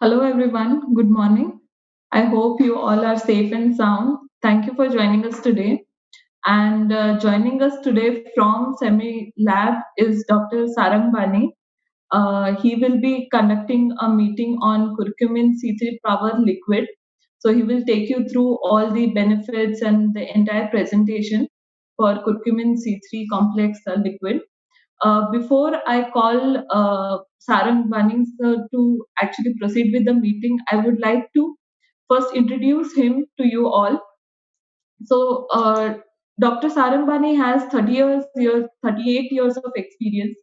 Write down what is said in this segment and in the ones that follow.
Hello, everyone. Good morning. I hope you all are safe and sound. Thank you for joining us today. And joining us today from Semi Lab is Dr. Sarang Bani. He will be conducting a meeting on curcumin C3 power liquid. So he will take you through all the benefits and the entire presentation for curcumin C3 complex liquid. Before I call Sarang Bani sir to actually proceed with the meeting, I would like to first introduce him to you all. So, Dr. Sarang Bani has 38 years of experience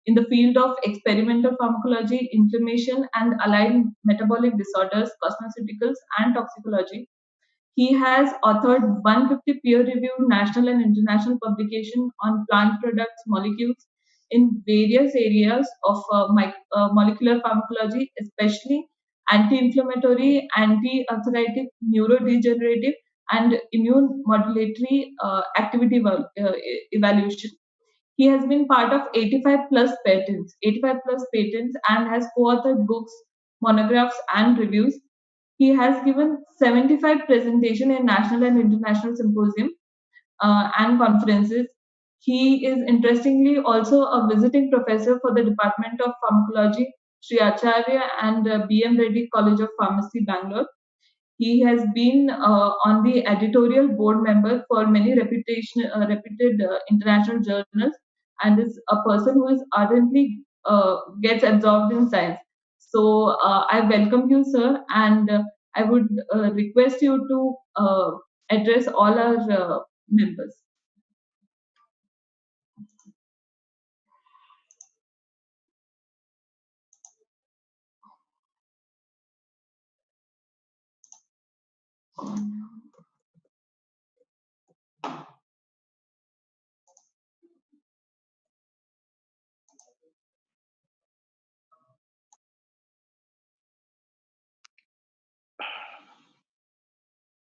in the field of experimental pharmacology, inflammation, and allied metabolic disorders, cosmeceuticals, and toxicology. He has authored 150 peer-reviewed national and international publications on plant products, molecules in various areas of molecular pharmacology, especially anti-inflammatory, anti-arthritic, neurodegenerative, and immune modulatory activity evaluation. He has been part of 85 plus patents, and has co-authored books, monographs, and reviews. He has given 75 presentations in national and international symposium and conferences. He is interestingly also a visiting professor for the Department of Pharmacology, Sri Acharya and B.M. Reddy College of Pharmacy, Bangalore. He has been on the editorial board member for many reputed international journals, and is a person who is ardently gets absorbed in science. So I welcome you, sir, and I would request you to address all our members.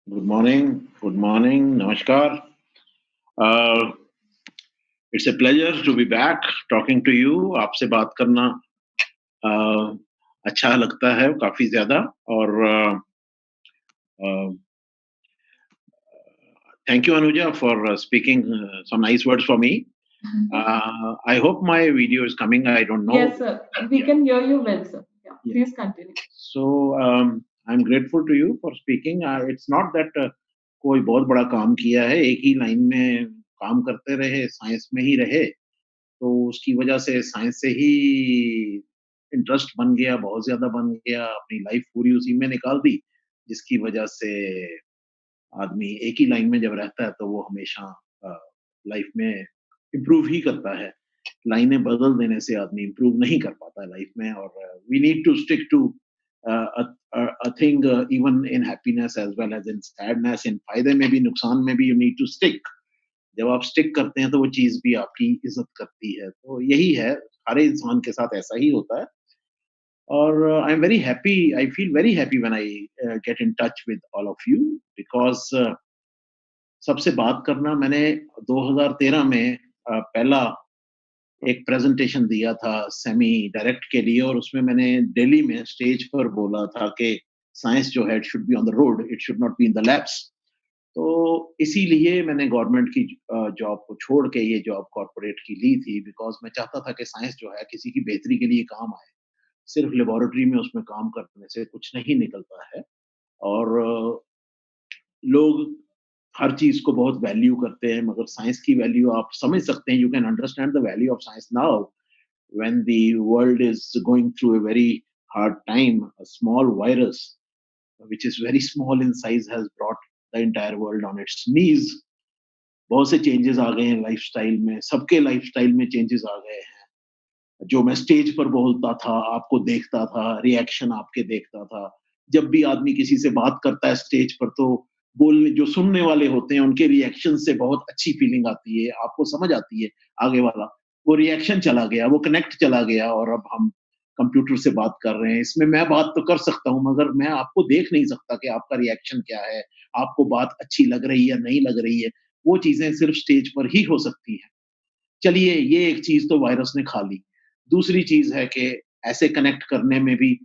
Good morning, namaskar. It's a pleasure to be back talking to you. आपसे बात करना अच्छा लगता है काफी ज्यादा और thank you Anuja for speaking some nice words for me. I hope my video is coming. I don't know. Yes, sir. We can hear you well, sir. Yeah. Please continue. So I'm grateful to you for speaking. It's not that कोई बहुत बड़ा काम किया है, एक ही line में काम करते रहे, साइंस में ही रहे, तो उसकी वजह से साइंस से ही इंटरेस्ट बन गया, बहुत ज़्यादा बन गया, अपनी लाइफ़ पूरी उसी में निकाल दी, जिसकी वजह से आदमी एक ही लाइन में जब रहता है तो वो हमेशा अ, लाइफ़ में इम्प्रूव ही करता है। लाइनें बदल देने से आदमी इम्प्रूव नहीं कर पाता है लाइफ़ में और we need to stick to a thing even in happiness as well as in sadness, in फ़ायदे में भी, नुकसान में भी you need to stick. जब आप स्टिक करते हैं तो वो चीज़ भी आपकी इज़्ज़त करती है। तो यही है, हर इंसान के साथ ऐसा ही होता है और I am very happy, I feel very happy when I get in touch with all of you because सबसे बात करना मैंने 2013 में पहला एक प्रेज़ेंटेशन दिया था सेमी डायरेक्ट के लिए और उसमें मैंने दिल्ली में स्टेज पर बोला था कि साइंस जो है it should be on the road, it should not be in the labs. तो इसीलिए मैंने गवर्नमेंट की जॉब को छोड़ के ये जॉब कॉर्पोरेट की ली थी बिकॉज़ मैं चाहता था कि साइंस जो है किसी की बेहतरी के लिए काम आए। सिर्फ़ लैबोरेटरी में उसमें काम करने से कुछ नहीं निकलता है और लोग हर चीज़ को बहुत वैल्यू करते हैं मगर साइंस की वैल्यू आप समझ सकते हैं, you can understand the value of science now when the world is going through a very hard time, a small virus which is very small in size has brought the entire world on it's knees. बहुत से changes आ गए हैं lifestyle में, सबके lifestyle में changes आ गए हैं। जो मैं स्टेज पर बोलता था, आपको देखता था, रिएक्शन आपके देखता था। जब भी आदमी किसी से बात करता है स्टेज पर तो बोलने जो सुनने वाले होते हैं उनके रिएक्शन से बहुत अच्छी फीलिंग आती है, आपको समझ आती है आगे वाला, वो रिएक्शन चला गया, वो कनेक्ट चला गया और अब हम कंप्यूटर से बात कर रहे हैं। इसमें मैं बात तो कर सकता हूँ मगर मैं आपको देख नहीं सकता कि आपका रिएक्शन क्या है, आपको बात अच्छी लग रही है या नहीं लग रही है। वो चीज़ें सिर्फ़ स्टेज पर ही हो सकती हैं। चलिए ये एक चीज़ तो वायरस ने खा ली। दूसरी चीज़ है कि ऐसे कनेक्ट करने में भी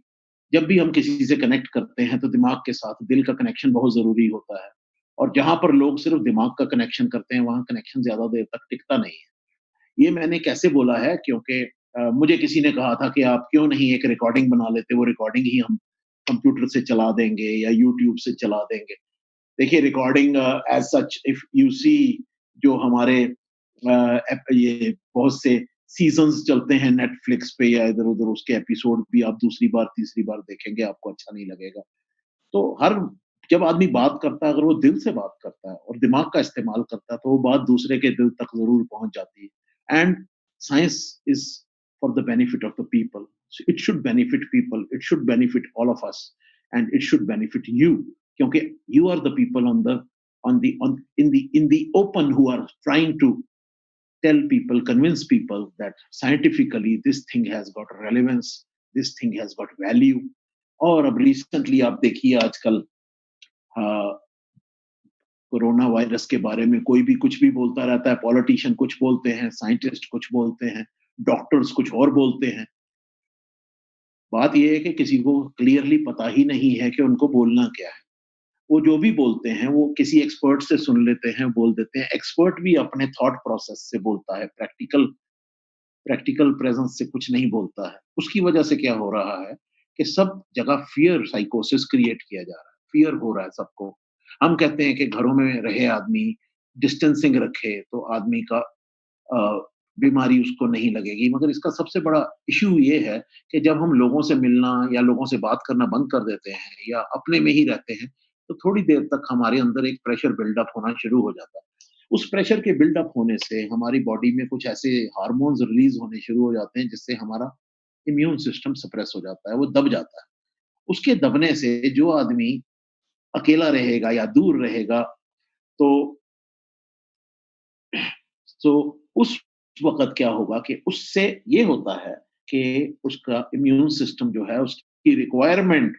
जब भी हम किसी से कनेक्ट करते हैं तो दिमाग के साथ दिल का कनेक्शन बहुत ज़रूरी होता है। और जहाँ पर लोग सिर्फ़ दिमाग का कनेक्शन करते हैं, वहाँ कनेक्शन ज़्यादा देर तक टिकता नहीं है। ये मैंने कैसे बोला है क्योंकि मुझे किसी ने कहा था कि आप क्यों नहीं एक रिकॉर्डिंग बना लेते, वो रिकॉर्डिंग ही हम कंप्यूटर से चला देंगे या यूट्यूब से चला देंगे। देखिए recording as such if you see जो हमारे ये बहुत से सीज़न्स चलते हैं नेटफ्लिक्स पे या इधर-उधर उसके एपिसोड भी आप दूसरी बार, तीसरी बार देखेंगे, आपको अच्छा नहीं लगेगा। तो हर जब आदमी बात करता है, अगर वो दिल से बात करता है और दिमाग का इस्तेमाल करता है, तो वो बात दूसरे के दिल तक ज़रूर पहुँच जाती है। And science is for the benefit of the people. So it should benefit people, it should benefit all of us and it should benefit you क्योंकि you are the people in the open who are trying to tell people, convince people that scientifically this thing has got relevance, this thing has got value। और अब recently आप देखिए आजकल corona virus के बारे में कोई भी कुछ भी बोलता रहता है, पॉलिटिशियन कुछ बोलते हैं, साइंटिस्ट कुछ बोलते हैं, डॉक्टर्स कुछ और बोलते हैं। बात ये है कि किसी को क्लियरली पता ही नहीं है कि उनको बोलना क्या है। वो जो भी बोलते हैं, वो किसी एक्सपर्ट से सुन लेते हैं, बोल देते हैं। एक्सपर्ट भी अपने थॉट प्रोसेस से बोलता है, प्रैक्टिकल प्रैक्टिकल प्रेज़ेंस से कुछ नहीं बोलता है। उसकी वजह से क्या हो रहा है कि सब जगह फ़ियर साइकोसिस क्रिएट किया जा रहा है, फ़ियर हो रहा है सबको। हम कहते हैं कि घरों में रहे आदमी, डिस्टेंसिंग रखे तो आदमी का अ, बीमारी उसको नहीं लगेगी। मगर इसका सबसे बड़ा इश्यू ये है कि जब हम लोगों से मिलना या लोगों से बात करना बंद कर देते हैं या अपने में ही रहते हैं, तो थोड़ी देर तक हमारे अंदर एक प्रेशर बिल्डअप होना शुरू हो जाता है। उस प्रेशर के बिल्डअप होने से हमारी बॉडी में कुछ ऐसे हार्मोन्स रिलीज़ होने शुरू हो जाते हैं, जिससे हमारा इम्यून सिस्टम सप्रेस हो जाता है, वो दब जाता है। उसके दबने से जो आदमी अकेला रहेगा या दूर रहेगा, तो तो उस वक़्त क्या होगा कि उससे ये होता है कि उसका इम्यून सिस्टम जो है, उसकी रिक्वायरमेंट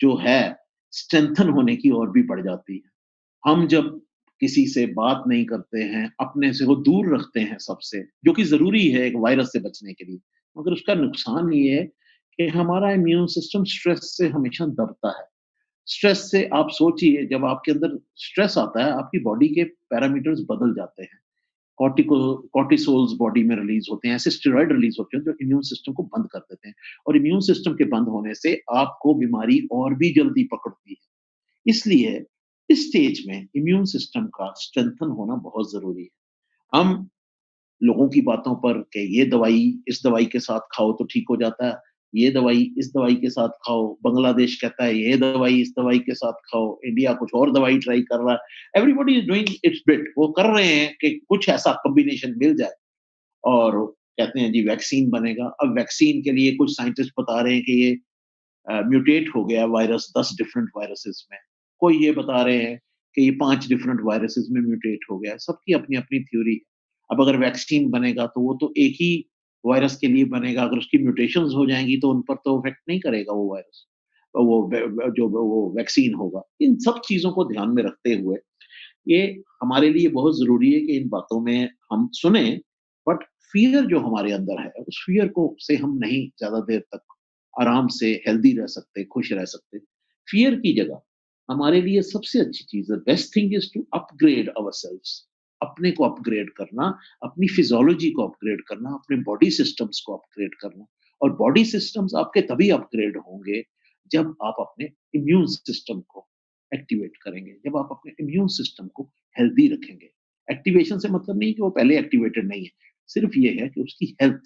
जो है, स्ट्रेंथन होने की और भी बढ़ जाती है। हम जब किसी से बात नहीं करते हैं, अपने से वो दूर रखते हैं सबसे, जो कि ज़रूरी है एक वायरस से बचने के लिए। मगर उसका नुकसान ये है कि हमारा इम्यून सिस्टम स्ट्रेस से हमेशा दबता है। स्ट्रेस से आप सोचिए जब आपके अंदर स्ट्रेस आता है, आपकी बॉडी के पैरामीटर्स बदल जाते हैं। कॉर्टिको कॉर्टिसोल्स बॉडी में रिलीज़ होते हैं, ऐसे स्टेरॉइड रिलीज़ होते हैं जो इम्यून सिस्टम को बंद कर देते हैं और इम्यून सिस्टम के बंद होने से आपको बीमारी और भी जल्दी पकड़ती है। इसलिए इस स्टेज में इम्यून सिस्टम का स्ट्रेंथन होना बहुत ज़रूरी है। हम लोगों की बातों पर कि ये दवाई इस दवाई के साथ खाओ तो ठीक हो जाता है, ये दवाई इस दवाई के साथ खाओ, बांग्लादेश कहता है ये दवाई इस दवाई के साथ खाओ, इंडिया कुछ और दवाई ट्राई कर रहा है। Everybody is doing it's bit, वो कर रहे हैं कि कुछ ऐसा कॉम्बिनेशन मिल जाए और कहते हैं जी वैक्सीन बनेगा। अब वैक्सीन के लिए कुछ साइंटिस्ट बता रहे हैं कि ये म्यूटेट हो गया वायरस 10 डिफरेंट वायरसेस में। कोई ये बता रहे हैं कि ये 5 डिफरेंट वायरसेस में म्यूटेट हो गया। सबकी अपनी-अपनी थ्योरी है। अब अगर वैक्सीन बनेगा तो वो तो एक ही वायरस के लिए बनेगा, अगर उसकी म्यूटेशंस हो जाएँगी तो उन पर तो इफ़ेक्ट नहीं करेगा वो वायरस। वो व व जो वो वैक्सीन होगा। इन सब चीज़ों को ध्यान में रखते हुए ये हमारे लिए बहुत ज़रूरी है कि इन बातों में हम सुनें, बट फ़ियर जो हमारे अंदर है, उस फ़ियर को से हम नहीं ज़्यादा देर तक आराम से हेल्दी रह सकते, खुश रह सकते। फ़ियर की जगह हमारे लिए सबसे अच्छी चीज़ है, best thing is to upgrade ourselves. अपने को अपग्रेड करना, अपनी फ़िज़ियोलॉजी को अपग्रेड करना, अपने बॉडी सिस्टम्स को अपग्रेड करना और बॉडी सिस्टम्स आपके तभी अपग्रेड होंगे, जब आप अपने इम्यून सिस्टम को एक्टिवेट करेंगे, जब आप अपने इम्यून सिस्टम को हेल्दी रखेंगे। एक्टिवेशन से मतलब नहीं कि वो पहले एक्टिवेटेड नहीं है, सिर्फ़ ये है कि उसकी हेल्थ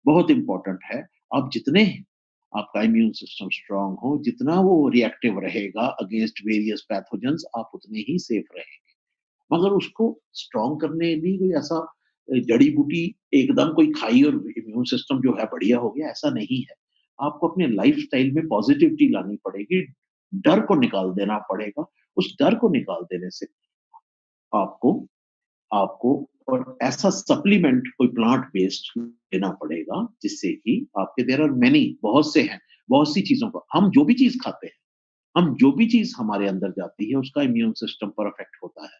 बहुत इम्पोर्टेंट है। आप जितने आपका इम्यून सिस्टम स्ट्रॉन्ग हो, जितना वो रिएक्टिव रहेगा अगेंस्ट वेरियस पैथोजेन्स, आप उतने ही सेफ रहेंगे। मगर उसको स्ट्रॉन्ग करने लिए कोई ऐसा जड़ी-बूटी एकदम कोई खाई और इम्यून सिस्टम जो है बढ़िया हो गया, ऐसा नहीं है। आपको अपने लाइफ़स्टाइल में पॉज़िटिविटी लानी पड़ेगी, डर को निकाल देना पड़ेगा। उस डर को निकाल देने से आपको आपको और ऐसा सप्लीमेंट कोई प्लांट बेस्ड लेना पड़ेगा, जिससे कि आपके देयर आर मेनी बहुत से हैं, बहुत सी चीज़ों का हम जो भी चीज़ खाते हैं, हम जो भी चीज़ हमारे अंदर जाती है, उसका इम्यून सिस्टम पर इफ़ेक्ट होता है।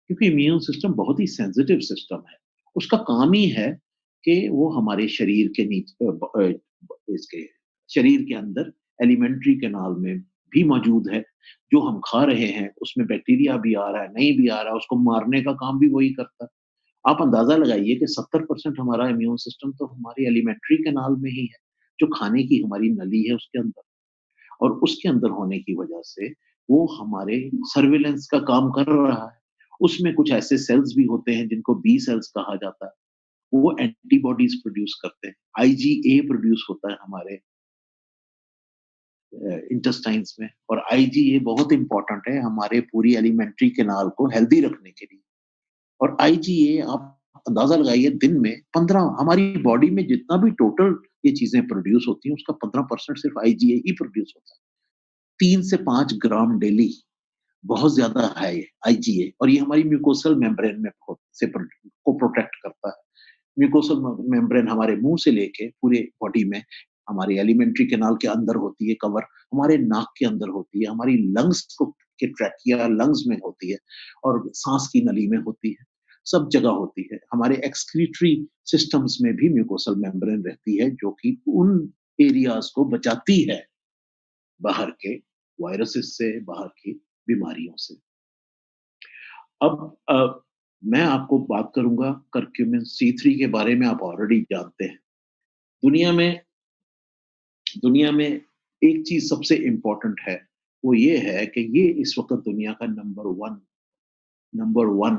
क्योंकि इम्यून सिस्टम बहुत ही सेंसिटिव सिस्टम है। उसका काम ही है कि वो हमारे शरीर के इसके शरीर के अंदर एलिमेंट्री कैनाल में भी मौजूद है। जो हम खा रहे हैं, उसमें बैक्टीरिया भी आ रहा है, नहीं भी आ रहा है, उसको मारने का काम भी वही करता है। आप अंदाज़ा लगाइए कि 70% हमारा इम्यून सिस्टम तो हमारी एलिमेंट्री कैनाल में ही है, जो खाने की हमारी नली है उसके अंदर। और उसके अंदर होने की वजह से वो हमारे सर्विलेंस का काम कर रहा है। उसमें कुछ ऐसे सेल्स भी होते हैं जिनको बी सेल्स कहा जाता है। वो एंटीबॉडीज़ प्रोड्यूस करते हैं। आईजीए प्रोड्यूस होता है हमारे इंटेस्टाइन्स में और आईजीए बहुत इम्पोर्टेंट है हमारे पूरी एलिमेंट्री कैनाल को हेल्दी रखने के लिए। और आईजीए आप अंदाज़ा लगाइए दिन में 15 हमारी बॉडी में जितना भी टोटल ये चीज़ें प्रोड्यूस होती हैं, उसका 15% सिर्फ़ आईजीए ही प्रोड्यूस होता है। 3 से 5 ग्राम डेली बहुत ज़्यादा है ये आईजीए और ये हमारी म्यूकोसल मेम्ब्रेन में को प्रोटेक्ट करता है। म्यूकोसल मेम्ब्रेन हमारे मुँह से लेके पूरे बॉडी में हमारी एलिमेंट्री कैनाल के अंदर होती है कवर, हमारे नाक के अंदर होती है, हमारी लंग्स को के ट्रैकिया लंग्स में होती है और साँस की नली में होती है, सब जगह होती है। हमारे एक्सक्रीटरी सिस्टम्स में भी म्यूकोसल मेम्ब्रेन रहती है जो कि उन एरियाज़ को बचाती है बाहर के वायरसेस से, बाहर की बीमारियों से। अब मैं आपको बात करूँगा करक्यूमिन C3 के बारे में आप ऑलरेडी जानते हैं। दुनिया में दुनिया में एक चीज़ सबसे इम्पोर्टेंट है, वो ये है कि ये इस वक़्त दुनिया का नंबर 1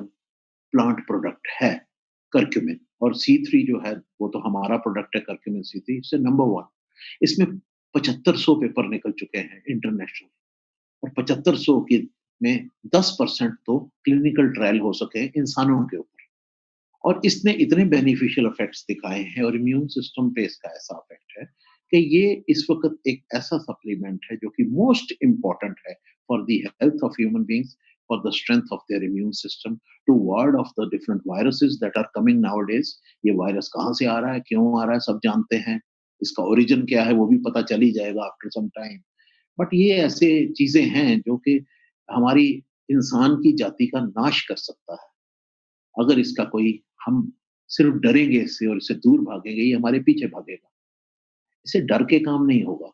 प्लांट प्रोडक्ट है, करक्यूमिन और C3 जो है, वो तो हमारा प्रोडक्ट है करक्यूमिन C3 इट्स नंबर 1 इसमें 7500 पेपर निकल चुके हैं इंटरनेशनल और 7500 के में 10% तो क्लिनिकल ट्रायल हो सके हैं इंसानों के ऊपर। और इसने इतने बेनिफिशियल इफेक्ट्स दिखाए हैं और इम्यून सिस्टम पे इसका ऐसा इफेक्ट है कि ये इस वक़्त एक ऐसा सप्लीमेंट है जो कि मोस्ट इम्पोर्टेंट है for the health of human beings, for the strength of their immune system to ward off the different viruses that are coming nowadays. ये वायरस कहाँ से आ रहा है, क्यों आ रहा है, सब जानते हैं। इसका ओरिजिन क्या है, वो भी पता चल ही जाएगा आफ्टर सम टाइम। बट ये ऐसे चीज़ें हैं जो कि हमारी इंसान की जाति का नाश कर सकता है। अगर इसका कोई हम सिर्फ़ डरेंगे इससे और इससे दूर भागेंगे, ये हमारे पीछे भागेगा। इससे डर के काम नहीं होगा।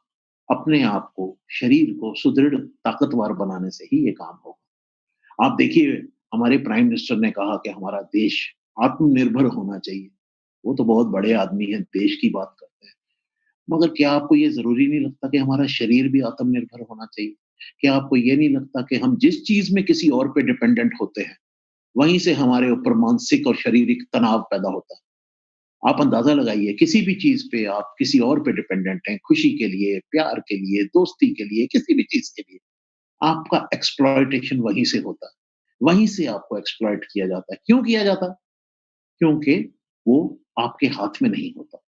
अपने आप को, शरीर को सुदृढ़, ताकतवर बनाने से ही ये काम होगा। आप देखिए, हमारे प्राइम मिनिस्टर ने कहा कि हमारा देश आत्मनिर्भर होना चाहिए। वो तो बहुत बड़े आदमी हैं, देश की बात करते हैं। मगर क्या आपको ये ज़रूरी नहीं लगता कि हमारा शरीर भी आत्मनिर्भर होना चाहिए? क्या आपको ये नहीं लगता कि हम जिस चीज़ में किसी और पे डिपेंडेंट होते हैं, वहीं से हमारे ऊपर मानसिक और शारीरिक तनाव पैदा होता है। आप अंदाज़ा लगाइए किसी भी चीज़ पे आप किसी और पे डिपेंडेंट हैं, खुशी के लिए, प्यार के लिए, दोस्ती के लिए, किसी भी चीज़ के लिए, आपका एक्सप्लॉइटेशन वहीं से होता है। वहीं से आपको एक्सप्लॉइट किया जाता है। क्यों किया जाता है? क्योंकि वो आपके हाथ में नहीं होता।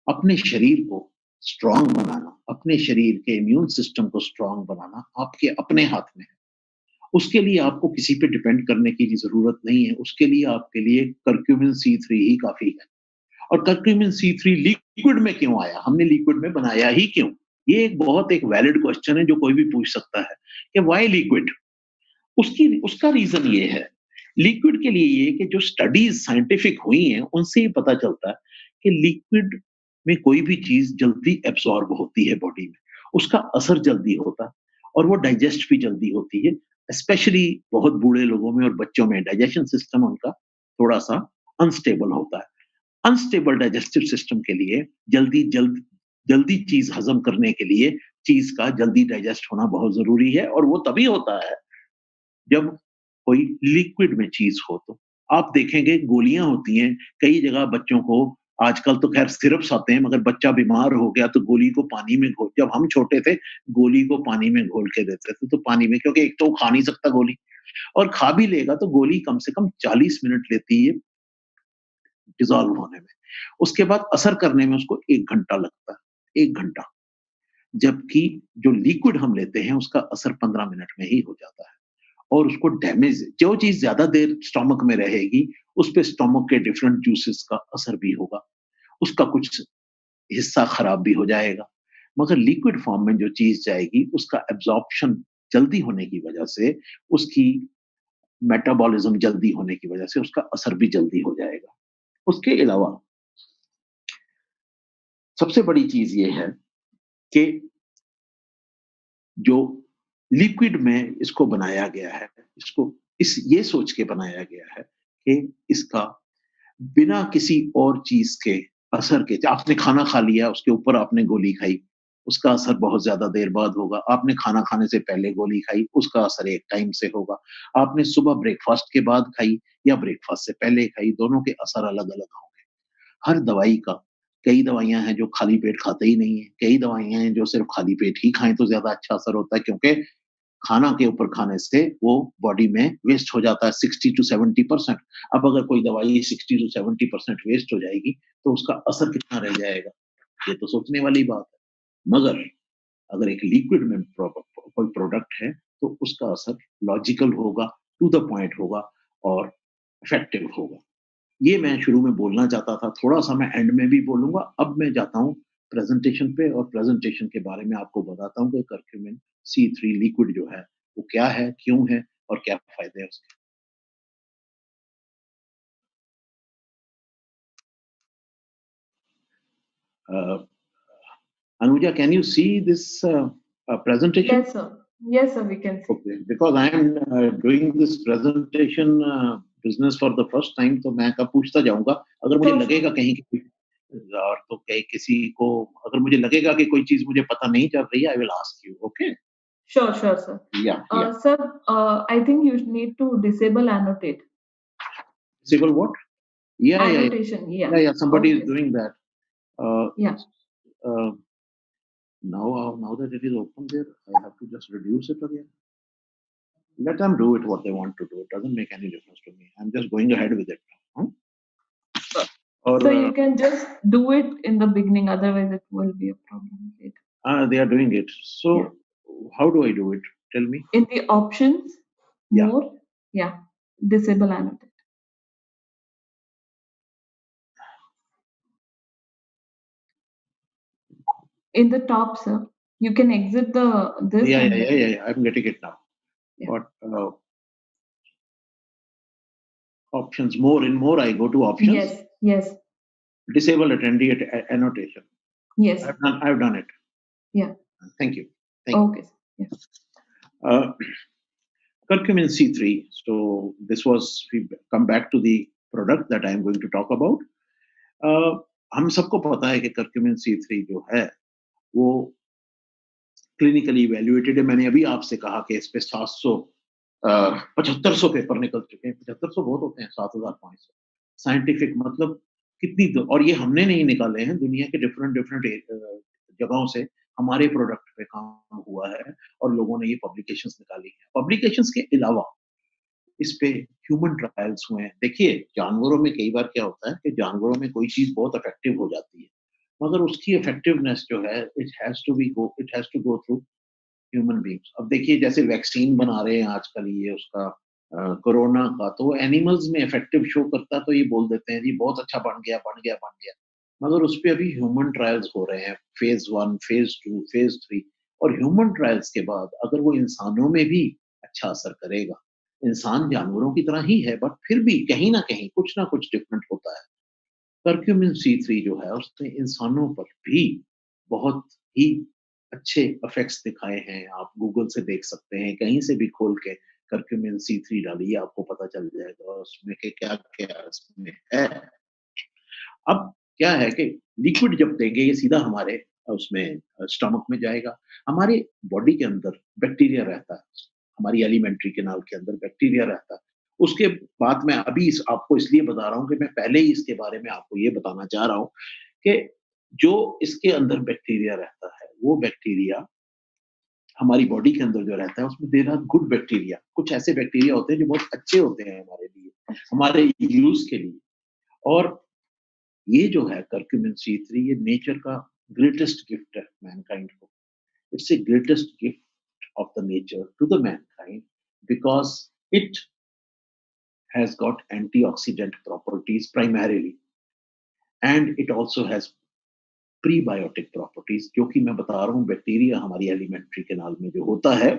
अपने शरीर को स्ट्रॉन्ग बनाना, अपने शरीर के इम्यून सिस्टम को स्ट्रॉन्ग बनाना आपके अपने हाथ में है। उसके लिए आपको किसी पे डिपेंड करने की ज़रूरत नहीं है। उसके लिए आपके लिए करक्यूमिन सी3 ही काफ़ी है। और करक्यूमिन सी3 लिक्विड में क्यों आया? हमने लिक्विड में बनाया ही क्यों? ये एक वैलिड क्वेश्चन है जो कोई भी पूछ सकता है कि व्हाई लिक्विड? उसकी उसका रीज़न ये है, लिक्विड के लिए ये कि जो स्टडीज़ साइंटिफिक हुई हैं, उनसे ये पता चलता है कि लिक्विड में कोई भी चीज़ जल्दी एब्ज़ॉर्ब होती है बॉडी में, उसका असर जल्दी होता है और वो डाइजेस्ट भी जल्दी होती है, स्पेशली बहुत बूढ़े लोगों में और बच्चों में डाइजेशन सिस्टम उनका थोड़ा-सा अनस्टेबल होता है। अनस्टेबल डाइजेस्टिव सिस्टम के लिए जल्दी चीज़ हज़म करने के लिए चीज़ का जल्दी डाइजेस्ट होना बहुत ज़रूरी है और वो तभी होता है जब कोई लिक्विड में चीज़ हो तो। आप देखेंगे गोलियाँ होती हैं, कई जगह बच्चों को आजकल तो ख़ैर सिरप्स आते हैं मगर बच्चा बीमार हो गया तो गोली को पानी में घोल जब हम छोटे थे, गोली को पानी में घोल के देते थे, तो पानी में क्योंकि एक तो वो खा नहीं सकता गोली और खा भी लेगा तो गोली कम से कम 40 मिनट लेती है डिज़ॉल्व होने में। उसके बाद असर करने में उसको 1 घंटा लगता है, 1 घंटा। जबकि जो लिक्विड हम लेते हैं उसका असर 15 मिनट में ही हो जाता है। और उसको डैमेज जो चीज़ ज़्यादा देर स्टमक में रहेगी, उसपे स्टमक के डिफरेंट जूसेस का असर भी होगा। उसका कुछ हिस्सा खराब भी हो जाएगा। मगर लिक्विड फॉर्म में जो चीज़ जाएगी, उसका एब्ज़ॉर्प्शन जल्दी होने की वजह से, उसकी मेटाबॉलिज़्म जल्दी होने की वजह से उसका असर भी जल्दी हो जाएगा। उसके अलावा सबसे बड़ी चीज़ ये है कि जो लिक्विड में इसको बनाया गया है, इसको इस ये सोच के बनाया गया है कि इसका बिना किसी और चीज़ के असर के आपने खाना खा लिया, उसके ऊपर आपने गोली खाई, उसका असर बहुत ज़्यादा देर बाद होगा। आपने खाना खाने से पहले गोली खाई, उसका असर एक टाइम से होगा। आपने सुबह ब्रेकफ़ास्ट के बाद खाई या ब्रेकफ़ास्ट से पहले खाई, दोनों के असर अलग-अलग होंगे। हर दवाई का कई दवाइयाँ हैं जो खाली पेट खाते ही नहीं हैं, कई दवाइयाँ हैं जो सिर्फ़ खाली पेट ही खाएँ तो ज़्यादा अच्छा असर होता है क्योंकि खाना के ऊपर खाने से वो बॉडी में वेस्ट हो जाता है 60 टू 70%। अब अगर कोई दवाई 60 टू 70% वेस्ट हो जाएगी, तो उसका असर कितना रह जाएगा? ये तो सोचने वाली बात है। मगर अगर एक लिक्विड में कोई प्रोडक्ट है, तो उसका असर लॉजिकल होगा, टू द पॉइंट होगा और इफेक्टिव होगा। ये मैं शुरू में बोलना चाहता था, थोड़ा-सा मैं एंड में भी बोलूँगा। अब मैं जाता हूँ प्रेज़ेंटेशन पे और प्रेज़ेंटेशन के बारे में आपको बताता हूँ कि करक्यूमिन सी3 लिक्विड जो है, वो क्या है, क्यों है और क्या फ़ायदे हैं उसके? Uh, Anuja, can you see this presentation? Yes, sir. Yes, sir, we can see. Okay, because I am doing this presentation business for the first time, तो मैं कब पूछता जाऊँगा, अगर मुझे Sure, sure. लगेगा कहीं कि और तो कहीं किसी को अगर मुझे लगेगा कि कोई चीज़ मुझे पता नहीं चल रही है, I will ask you, okay? Sure, sure, sir. Yeah, yeah. Sir, I think you need to disable annotate. Civil what? Yeah. Annotation, yeah. Yeah, somebody is Okay. doing that. Uh, Yeah. uh, now that it is open there, I have to just reduce it again. Let them do it what they want to do. It doesn't make any difference to me. I'm just going ahead with it. Huh? Or So you can just do it in the beginning, otherwise it will be a problem later. they are doing it. Yeah. So how do I do it? Tell me. In the options, Yeah. more, yeah, disable annotate. In the top, sir, you can exit the this Yeah. and then I'm getting it now. yeah. But options more in more. I go to options. Yes, Disable attendee annotation. yes, I've done it. yeah. Thank you. Thank you. Okay, sir. Yeah. Curcumin C3. So this was, we come back to the product that I am going to talk about. हम सबको पता है कि curcumin C3 जो है वो clinically evaluated है। मैंने अभी आपसे कहा कि इस पे 700 7500 पेपर निकल चुके हैं। 7500 बहुत होते हैं, 7500 साइंटिफिक मतलब कितनी और ये हमने नहीं निकाले हैं, दुनिया के डिफरेंट डिफरेंट जगहों से हमारे प्रोडक्ट पे काम हुआ है और लोगों ने ये पब्लिकेशंस निकाली हैं। पब्लिकेशंस के अलावा इस पे ह्यूमन ट्रायल्स हुए हैं। देखिए, जानवरों में कई बार क्या होता है कि जानवरों में कोई चीज़ बहुत इफेक्टिव हो जाती है, मगर उसकी इफेक्टिवनेस जो है it has to go through human beings. अब देखिए जैसे वैक्सीन बना रहे हैं आजकल ये उसका कोरोना का, तो वो एनिमल्स में इफेक्टिव शो करता है तो ये बोल देते हैं जी बहुत अच्छा बन गया, बन गया, बन गया। मगर उस पे अभी ह्यूमन ट्रायल्स हो रहे हैं, फेज़ 1, फेज़ 2, फेज़ 3 और ह्यूमन ट्रायल्स के बाद अगर वो इंसानों में भी अच्छा असर करेगा, इंसान जानवरों की तरह ही है बट फिर भी कहीं न कहीं कुछ ना कुछ डिफरेंट होता है। करक्यूमिन C3 जो है उसने इंसानों पर भी बहुत ही अच्छे इफेक्ट्स दिखाए हैं। आप गूगल से देख सकते हैं, कहीं से भी खोल के करक्यूमिन C3 डालिए आपको पता चल जाएगा उसमें कि क्या-क्या इसमें है। अब क्या है कि लिक्विड जब देंगे ये सीधा हमारे उसमें स्टमक में जाएगा। हमारे बॉडी के अंदर बैक्टीरिया रहता है, हमारी एलिमेंट्री कैनाल के अंदर बैक्टीरिया रहता है। उसके बाद मैं अभी इस आपको इसलिए बता रहा हूँ कि मैं पहले ही इसके बारे में आपको ये बताना चाह रहा हूँ कि जो इसके अंदर बैक्टीरिया रहता है, वो बैक्टीरिया हमारी बॉडी के अंदर जो रहता है उसमें देयर आर गुड बैक्टीरिया। कुछ ऐसे बैक्टीरिया होते हैं जो बहुत अच्छे होते हैं हमारे लिए, हमारे यूज़ के लिए और ये जो है करक्यूमिन C3 ये नेचर का ग्रेटेस्ट गिफ्ट है मैनकाइंड को। It's a greatest gift of the nature to the mankind because it has got antioxidant properties primarily and it also has prebiotic properties जो कि मैं बता रहा हूँ बैक्टीरिया हमारी एलिमेंट्री कैनाल में जो होता है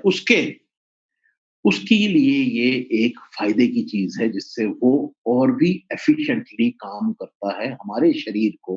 उसके लिए ये एक फ़ायदे की चीज़ है जिससे वो और भी एफिशिएंटली काम करता है हमारे शरीर को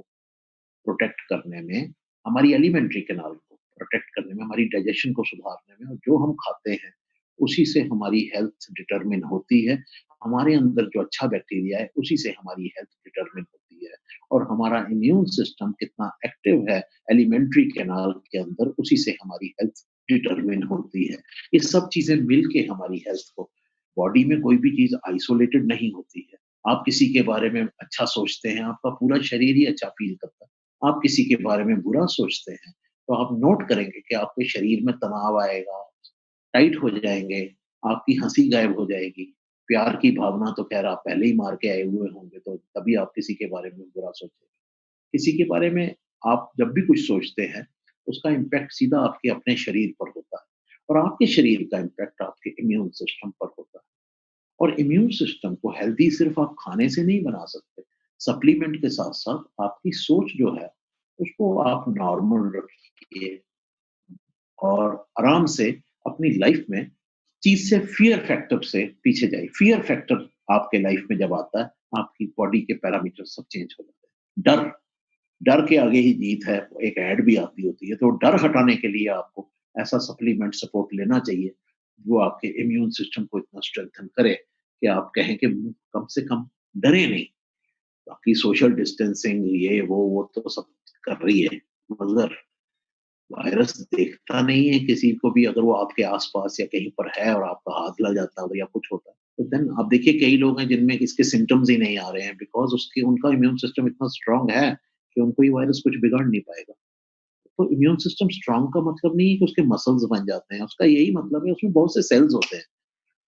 प्रोटेक्ट करने में, हमारी एलिमेंट्री कैनाल को प्रोटेक्ट करने में, हमारी डाइजेशन को सुधारने में और जो हम खाते हैं, उसी से हमारी हेल्थ डिटरमिन होती है। हमारे अंदर जो अच्छा बैक्टीरिया है, उसी से हमारी हेल्थ डिटरमिन होती है और हमारा इम्यून सिस्टम कितना एक्टिव है एलिमेंट्री कैनाल के अंदर, उसी से हमारी हेल्थ डिटरमिन होती है। ये सब चीज़ें मिल के हमारी हेल्थ को बॉडी में कोई भी चीज़ आइसोलेटेड नहीं होती है। आप किसी के बारे में अच्छा सोचते हैं, आपका पूरा शरीर ही अच्छा फ़ील करता है। आप किसी के बारे में बुरा सोचते हैं, तो आप नोट करेंगे कि आपके शरीर में तनाव आएगा, टाइट हो जाएँगे, आपकी हँसी गायब हो जाएगी। प्यार की भावना तो ख़ैर आप पहले ही मार के आए हुए होंगे, तो तभी आप किसी के बारे में बुरा सोचेंगे। किसी के बारे में आप जब भी कुछ सोचते हैं, उसका इम्पैक्ट सीधा आपके अपने शरीर पर होता है और आपके शरीर का इम्पैक्ट आपके इम्यून सिस्टम पर होता है। और इम्यून सिस्टम को हेल्दी सिर्फ आप खाने से नहीं बना सकते। सप्लीमेंट के साथ-साथ आपकी सोच जो है, उसको आप नॉर्मल रखिए और आराम से अपनी लाइफ में चीज़ से फ़ियर फैक्टर से पीछे जाइए। फ़ियर फैक्टर आपके लाइफ में जब आता है, आपकी बॉडी के पैरामीटर सब चेंज हो जाते हैं। डर, डर के आगे ही जीत है, एक ऐड भी आती होती है, तो डर हटाने के लिए आपको ऐसा सप्लीमेंट सपोर्ट लेना चाहिए, जो आपके इम्यून सिस्टम को इतना स्ट्रेंथन करे कि आप कहें कि कम से कम डरें नहीं। बाकी सोशल डिस्टेंसिंग ये वो तो सब कर रही है, मगर वायरस देखता नहीं है किसी को भी अगर वो आपके आस-पास या कहीं पर है और आपका हाथ लग जाता है या कुछ होता है, तो देन आप देखिए कई लोग हैं जिनमें इसके सिम्पटम्स ही नहीं आ रहे हैं बिकॉज़ उसके उनका इम्यून सिस्टम इतना स्ट्रॉन्ग है कि उनको ये वायरस कुछ बिगाड़ नहीं पाएगा। तो इम्यून सिस्टम स्ट्रॉन्ग का मतलब नहीं है कि उसके मसल्स बन जाते हैं, उसका यही मतलब है उसमें बहुत से सेल्स होते हैं।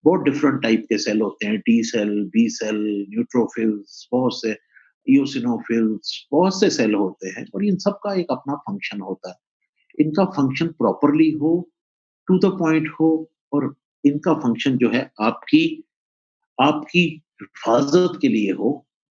बहुत डिफरेंट टाइप के सेल होते हैं, T cell, B cell, neutrophils, बहुत से इओसिनोफिल्स, बहुत से सेल होते हैं और इन सब का एक अपना फंक्शन होता है। इनका फंक्शन प्रॉपरली हो, टू द पॉइंट हो और इनका फंक्शन जो है आपकी आपकी हिफाज़त के लिए हो,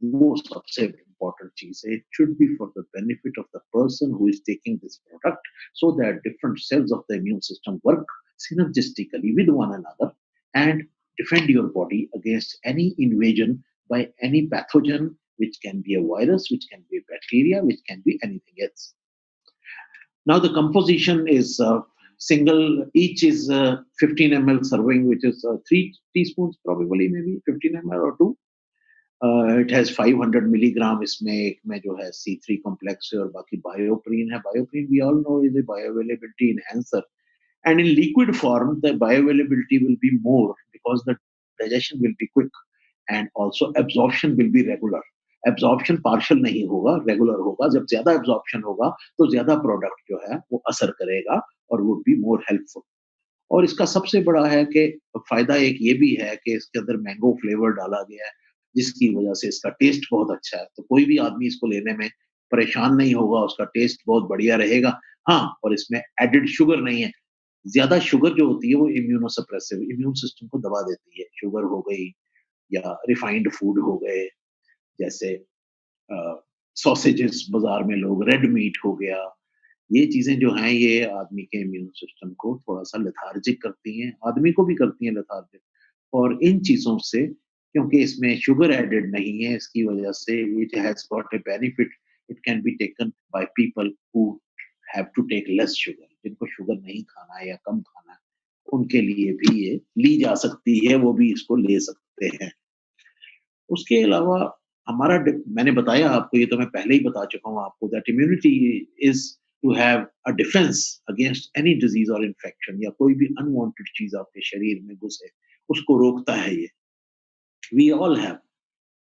वो सबसे इम्पोर्टेंट चीज़ है। It should be for the benefit of the person who is taking this product so that different cells of the immune system work synergistically with one another and defend your body against any invasion by any pathogen, which can be a virus, which can be a bacteria, which can be anything else. Now the composition is each is 15 ml serving, which is 3 teaspoons probably, maybe 15 ml or 2. It has 500 milligram इसमें एक में जो है C3 complex है और बाकी बायोप्रीन है. Bioprine we all know is a bioavailability enhancer And in liquid form, the bioavailability will be more because the digestion will be quick and also absorption will be regular. Absorption partial नहीं होगा, regular होगा. जब ज़्यादा absorption होगा, तो ज़्यादा product जो है वो असर करेगा और would be more helpful. और इसका सबसे बड़ा है कि फ़ायदा एक ये भी है कि इसके अंदर मैंगो फ्लेवर डाला गया है, जिसकी वजह से इसका टेस्ट बहुत अच्छा है। तो कोई भी आदमी इसको लेने में परेशान नहीं होगा, उसका टेस्ट बहुत बढ़िया रहेगा। हाँ, और इसमें एडेड शुगर नहीं है। ज़्यादा शुगर जो होती है वो इम्यूनो सप्रेसिव, इम्यून सिस्टम को दबा देती है। शुगर हो गई या रिफाइंड फूड हो गए, जैसे अ, सॉसेजेस बाज़ार में लोग रेड मीट हो गया, ये चीज़ें जो हैं ये आदमी के इम्यून सिस्टम को थोड़ा-सा लेथार्जिक करती हैं, आदमी को भी करती हैं लेथार्जिक। और इन चीज़ों से क्योंकि इसमें शुगर एडेड नहीं है, इसकी वजह से it has got a benefit, it can be taken by people who have to take less sugar, जिनको शुगर नहीं खाना है या कम खाना है, उनके लिए भी ये ली जा सकती है, वो भी इसको ले सकते हैं। उसके अलावा हमारा मैंने बताया आपको, ये तो मैं पहले ही बता चुका हूँ आपको, that immunity is to have a defence against any disease और इन्फेक्शन, या कोई भी अनवांटेड चीज आपके शरीर में घुसे उसको रोकता है ये। वी ऑल हैव,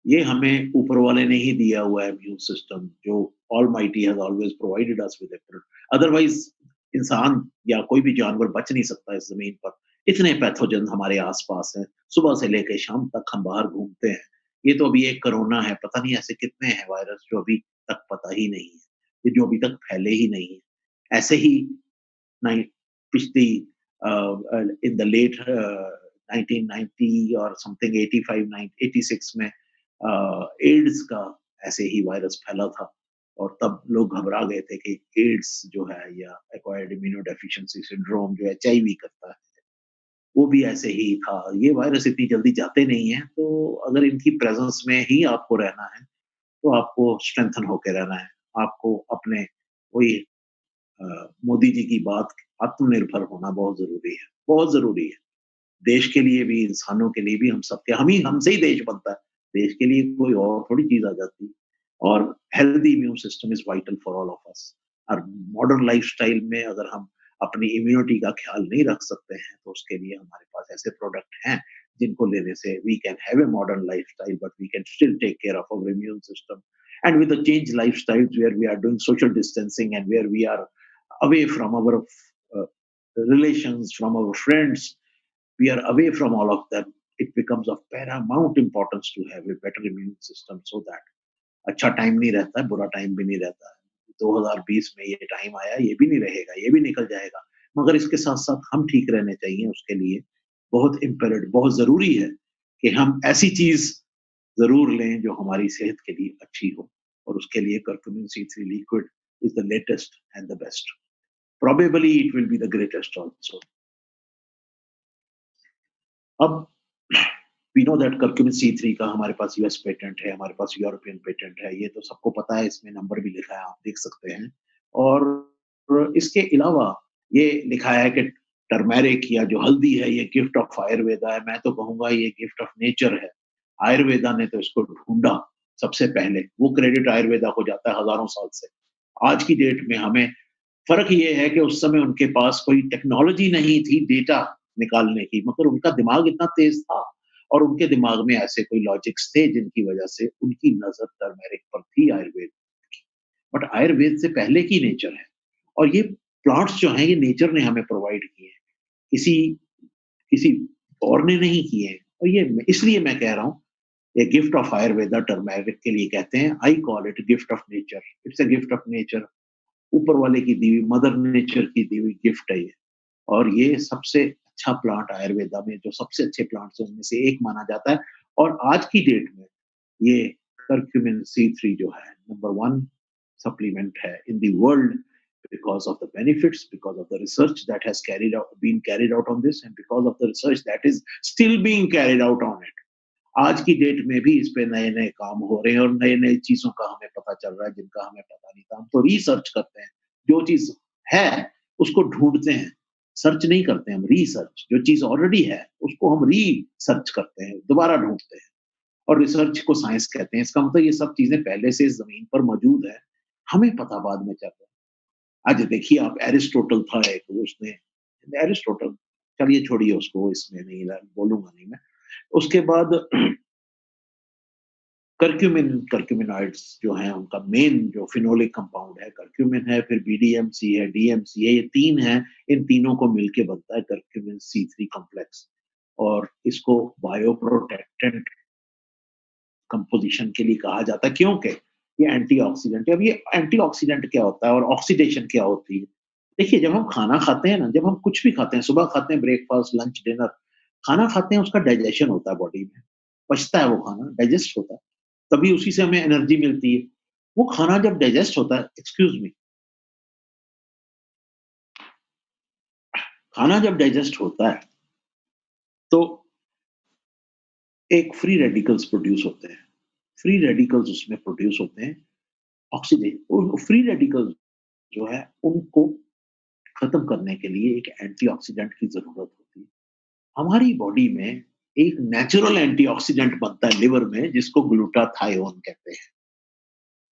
ये हमें ऊपर वाले ने ही दिया हुआ है इम्यून सिस्टम, जो almighty has always provided us with it. Otherwise इंसान या कोई भी जानवर बच नहीं सकता इस जमीन पर। इतने पैथोजन हमारे आसपास हैं, सुबह से लेकर शाम तक हम बाहर घूमते हैं। ये तो अभी एक कोरोना है, पता नहीं ऐसे कितने हैं वायरस जो अभी तक पता ही नहीं है, ये जो अभी तक फैले ही नहीं है। ऐसे ही नाइन पिछली इन द लेट 1990 और समथिंग 85 86 में एड्स का ऐसे ही वायरस फैला था, और तब लोग घबरा गए थे कि एड्स जो है या एक्वायर्ड इम्यूनोडेफिशिएंसी सिंड्रोम जो एचआईवी करता है, वो भी ऐसे ही था। ये वायरस इतनी जल्दी जाते नहीं हैं, तो अगर इनकी प्रेजेंस में ही आपको रहना है, तो आपको स्ट्रेंथन होके रहना है। आपको अपने वही मोदी जी की बात, आत्मनिर्भर होना बहुत ज़रूरी है, बहुत ज़रूरी है। देश के लिए भी, इंसानों के लिए भी, हम सबके हमसे ही देश बनता है। देश के लिए कोई और थोड़ी चीज़ आ जाती है। और healthy immune system is vital for all of अस। और मॉडर्न लाइफ़स्टाइल में अगर हम अपनी इम्यूनिटी का ख्याल नहीं रख सकते हैं, तो उसके लिए हमारे पास ऐसे प्रोडक्ट हैं, जिनको लेने से we can have a modern lifestyle but we can still take care of our immune system. And with the change lifestyles where we are doing social distancing and where we are away from our relations, from our friends, we are away from all of them. It becomes of paramount importance to have a better immune system so that अच्छा time नहीं रहता है, बुरा time भी नहीं रहता है। 2020 में ये टाइम आया, ये भी नहीं रहेगा, ये भी निकल जाएगा। मगर इसके साथ-साथ हम ठीक रहने चाहिए, उसके लिए बहुत इम्पेरेटिव, बहुत ज़रूरी है कि हम ऐसी चीज़ ज़रूर लें जो हमारी सेहत के लिए अच्छी हो, और उसके लिए curcumin C3 liquid is the latest and the best. Probably it will be the greatest also. अब we know that curcumin C3 का हमारे पास यूएस पेटेंट है, हमारे पास यूरोपियन पेटेंट है, ये तो सबको पता है, इसमें नंबर भी लिखा है, आप देख सकते हैं। और इसके अलावा ये लिखा है कि टर्मेरिक या जो हल्दी है, ये गिफ्ट ऑफ आयुर्वेदा है। मैं तो कहूँगा ये गिफ्ट ऑफ नेचर है। आयुर्वेदा ने तो इसको ढूँढा सबसे पहले, वो क्रेडिट आयुर्वेदा को जाता है हज़ारों साल से। आज की डेट में हमें फ़र्क ये है कि उस समय उनके पास कोई टेक्नोलॉजी नहीं थी डेटा निकालने की, मगर उनका दिमाग इतना तेज़ था और उनके दिमाग में ऐसे कोई लॉजिक्स थे जिनकी वजह से उनकी नज़र टर्मेरिक पर थी आयुर्वेद की। बट आयुर्वेद से पहले की नेचर है, और ये प्लांट्स जो हैं ये नेचर ने हमें प्रोवाइड किए हैं, किसी किसी और ने नहीं किए हैं। और ये इसलिए मैं कह रहा हूँ, ये गिफ्ट ऑफ आयुर्वेदा टर्मेरिक के लिए कहते हैं, I call it gift of nature. It's a gift of nature, ऊपर वाले की दी हुई, मदर नेचर की दी हुई गिफ्ट है ये। और ये सबसे अच्छा प्लांट आयुर्वेदा में, जो सबसे अच्छे प्लांट्स हैं उनमें से एक माना जाता है। और आज की डेट में ये करक्यूमिन C3 जो है नंबर 1 सप्लीमेंट है in the world, because of the benefits, because of the research that has been carried out on this, and because of the research that is still being carried out on it. आज की date में भी इस पे नए-नए काम हो रहे हैं और नए-नए चीज़ों का हमें पता चल रहा है, जिनका हमें पता नहीं था। हम तो रिसर्च करते हैं, जो चीज़ है उसको ढूँढते हैं, सर्च नहीं करते हम, रिसर्च। जो चीज़ ऑलरेडी है उसको हम रिसर्च करते हैं, दोबारा ढूँढते हैं, और रिसर्च को साइंस कहते हैं। इसका मतलब ये सब चीज़ें पहले से इस ज़मीन पर मौजूद है, हमें पता बाद में चल रहा है। आज देखिए आप, एरिस्टोटल था एक, उसने एरिस्टोटल, चलिए छोड़िए उसको, इसमें नहीं बोलूँगा नहीं मैं। उसके बाद कर्क्यूमिनॉइड्स जो हैं उनका मेन जो फेनोलिक कंपाउंड है कर्क्यूमिन है, फिर बीडीएमसी है, डीएमसी है, ये 3 हैं, इन तीनों को मिलके बनता है कर्क्यूमिन C3 कॉम्प्लेक्स और इसको बायोप्रोटेक्टेंट कंपोज़िशन के लिए कहा जाता है क्योंकि ये एंटीऑक्सीडेंट है। अब ये एंटीऑक्सीडेंट क्या होता है और ऑक्सीडेशन क्या होती है? देखिए, जब हम खाना खाते हैं ना, जब हम कुछ भी खाते हैं, सुबह खाते हैं ब्रेकफ़ास्ट, लंच, डिनर, खाना खाते हैं उसका डाइजेशन होता है बॉडी में, पचता है वो खाना, डाइजेस्ट होता है, तभी उसी से हमें एनर्जी मिलती है। वो खाना जब डाइजेस्ट होता है एक्सक्यूज़ मी, खाना जब डाइजेस्ट होता है, तो एक फ्री रेडिकल्स प्रोड्यूस होते हैं। फ्री रेडिकल्स उसमें प्रोड्यूस होते हैं, उन फ्री रेडिकल्स जो है, उनको खत्म करने के लिए एक एंटीऑक्सीडेंट की ज़रूरत होती है। हमारी बॉडी में एक नेचुरल एंटीऑक्सीडेंट बनता है लिवर में जिसको ग्लूटाथायोन कहते हैं।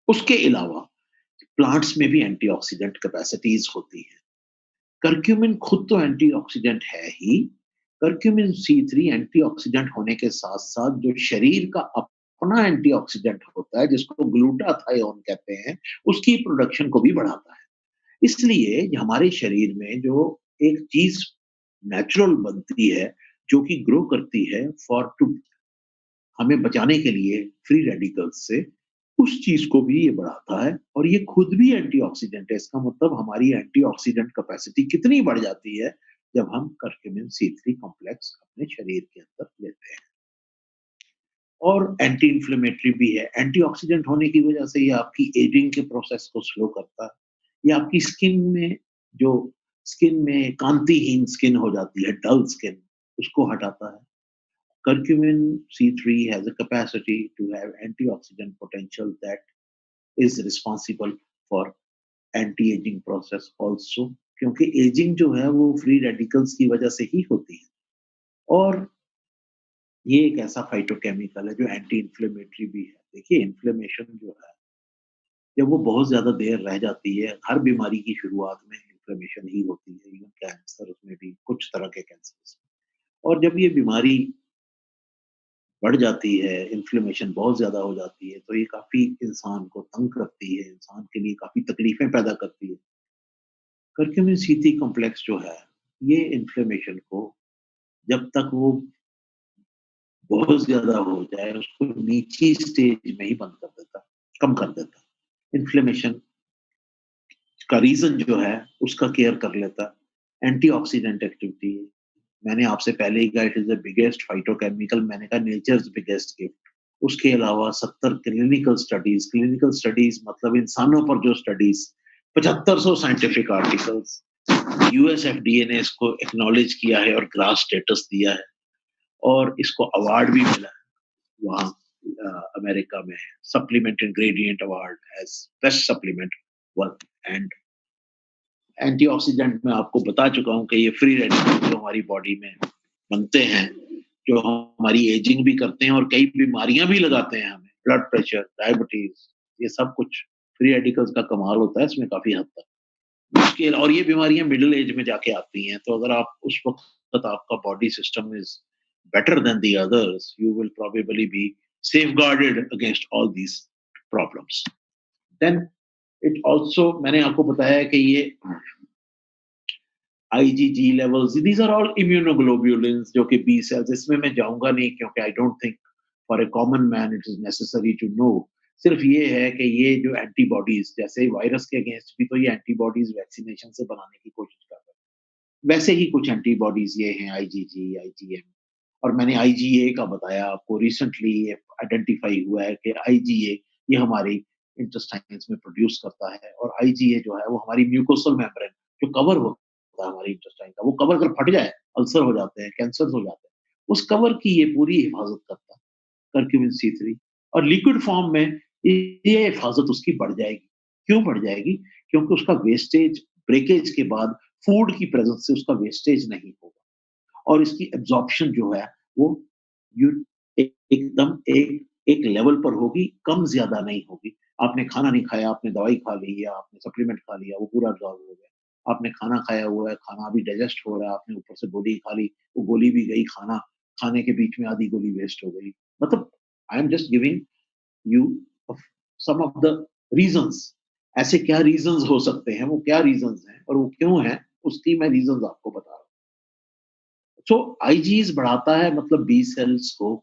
उसके अलावा प्लांट्स में भी एंटीऑक्सीडेंट कैपेसिटीज़ होती हैं। कर्क्यूमिन खुद तो एंटीऑक्सीडेंट है ही, कर्क्यूमिन C3 एंटीऑक्सीडेंट होने के साथ-साथ जो शरीर का अपना एंटीऑक्सीडेंट होता है जिसको ग्लूटाथायोन कहते हैं, उसकी प्रोडक्शन को भी बढ़ाता है। इसलिए हमारे शरीर में जो एक चीज़ नेचुरल बनती है, जो कि ग्रो करती है फॉर टू हमें बचाने के लिए फ्री रेडिकल्स से, उस चीज़ को भी ये बढ़ाता है और ये खुद भी एंटीऑक्सीडेंट है। इसका मतलब हमारी एंटीऑक्सीडेंट कैपेसिटी कितनी बढ़ जाती है, जब हम कर्क्यूमिन C3 कॉम्प्लेक्स अपने शरीर के अंदर लेते हैं। और एंटी इन्फ्लेमेटरी भी है। एंटीऑक्सीडेंट होने की वजह से ये आपकी एजिंग के प्रोसेस को स्लो करता है। ये आपकी जो स्किन में कांतिहीन स्किन हो जाती है, डल स्किन, उसको हटाता है। Curcumin C3 has a capacity to have antioxidant potential that is responsible for anti-aging process also क्योंकि एजिंग जो है वो फ्री रेडिकल्स की वजह से ही होती है और ये एक ऐसा फाइटोकेमिकल है जो एंटी इन्फ्लेमेटरी भी है। देखिए इन्फ्लेमेशन जो है जब वो बहुत ज़्यादा देर रह जाती है, हर बीमारी की शुरुआत में इन्फ्लेमेशन ही होती है, इवन कैंसर उसमें भी कुछ तरह के कैंसर्स में। और जब ये बीमारी बढ़ जाती है, इन्फ्लेमेशन बहुत ज़्यादा हो जाती है, तो ये काफ़ी इंसान को तंग करती है, इंसान के लिए काफ़ी तकलीफ़ें पैदा करती है। कर्क्यूमिन C3 कॉम्प्लेक्स जो है, ये इन्फ्लेमेशन को जब तक वो बहुत ज़्यादा हो जाए, उसको निची स्टेज में ही बंद कर देता है, कम कर देता है। इन्फ्लेमेशन का रीज़न जो है, उसका केयर कर लेता है। एंटीऑक्सीडेंट एक्टिविटी मैंने आपसे पहले ही कहा it is the biggest phytochemical मैंने कहा नेचर्स बिगेस्ट गिफ्ट। उसके अलावा 70 क्लिनिकल स्टडीज़ मतलब इंसानों पर जो studies 7500 scientific articles US FDA ने इसको एक्नॉलेज किया है और ग्रास स्टेटस दिया है और इसको अवार्ड भी मिला है वहाँ अमेरिका में supplement ingredient award as best supplement one and antioxidant मैं आपको बता चुका हूँ कि ये फ्री रेडिकल जो हमारी बॉडी में बनते हैं, जो हमारी एजिंग भी करते हैं और कई बीमारियां भी लगाते हैं हमें, ब्लड प्रेशर, डायबिटीज, ये सब कुछ फ्री रेडिकल्स का कमाल होता है इसमें काफी हद तक। मुश्किल और ये बीमारियां मिडिल एज में जाके आती हैं, तो अगर आप उस वक्त आपका body system is better than the others, you will probably be safeguarded against all these problems. Then it also मैंने आपको बताया कि ये IgG levels, these are all immunoglobulins जो कि B cells, इसमें मैं जाऊँगा नहीं क्योंकि I don't think for a common man it is necessary to know. सिर्फ ये है कि ये जो एंटीबॉडीज जैसे वायरस के अगेंस्ट भी तो ये एंटीबॉडीज वैक्सीनेशन से बनाने की कोशिश कर रहे हैं। वैसे ही कुछ एंटीबॉडीज ये हैं IgG, IgM और मैंने IgA का बताया आपको रिसेंटली ये आइडेंटिफाई हुआ है कि IgA ये हमारी इंटेस्टाइन्स में प्रोड्यूस करता है और IgA जो है वो हमारी म्यूकोसल मेम्ब्रेन जो कवर होता है हमारी इंटेस्टाइन का, वो कवर अगर फट जाए, अल्सर हो जाते हैं, कैंसर हो जाते हैं, उस कवर की ये पूरी हिफाजत करता है कर्क्यूमिन C3 और लिक्विड फॉर्म में ये हिफाजत उसकी बढ़ जाएगी। क्यों बढ़ जाएगी? क्योंकि उसका वेस्टेज ब्रेकेज के बाद फूड की प्रेजेंस से उसका वेस्टेज नहीं होगा और इसकी एब्जॉर्प्शन जो है वो यू एकदम एक लेवल पर होगी, कम ज़्यादा नहीं होगी। आपने खाना नहीं खाया, आपने दवाई खा ली या आपने सप्लीमेंट खा लिया, वो पूरा एब्ज़ॉर्ब हो गया। आपने खाना खाया हुआ है, खाना अभी डाइजेस्ट हो रहा है, आपने ऊपर से गोली खा ली, वो गोली भी गई, खाना खाने के बीच में आधी गोली वेस्ट हो गई। मतलब I am just giving you some of the reasons. ऐसे क्या रीजंस हो सकते हैं, वो क्या रीजंस हैं और वो क्यों हैं, उसकी मैं रीजंस आपको बता रहा हूँ। सो आईजीज बढ़ाता है, मतलब बी सेल्स को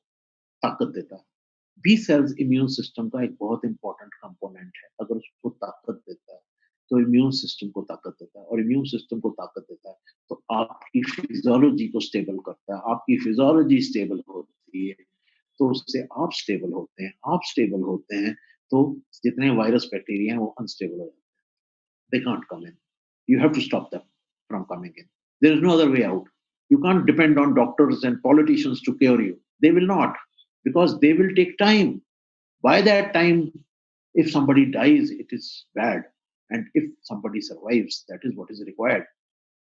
ताकत देता है। बी सेल्स इम्यून सिस्टम का एक बहुत इंपॉर्टेंट कंपोनेंट है। अगर उसको ताकत देता है तो इम्यून सिस्टम को ताकत देता है, और इम्यून सिस्टम को ताकत देता है तो आपकी फिजियोलॉजी को स्टेबल करता है। आपकी फिजियोलॉजी स्टेबल होती है तो उससे आप स्टेबल होते हैं। आप स्टेबल होते हैं तो जितने वायरस बैक्टीरिया हैं वो अनस्टेबल हो जाते हैं। They can't come in. You have to stop them from coming in. There is no other way out. You can't depend on doctors and politicians to cure you. They will not, because they will take time. By that time, if somebody dies, it is bad. And if somebody survives, that is what is required.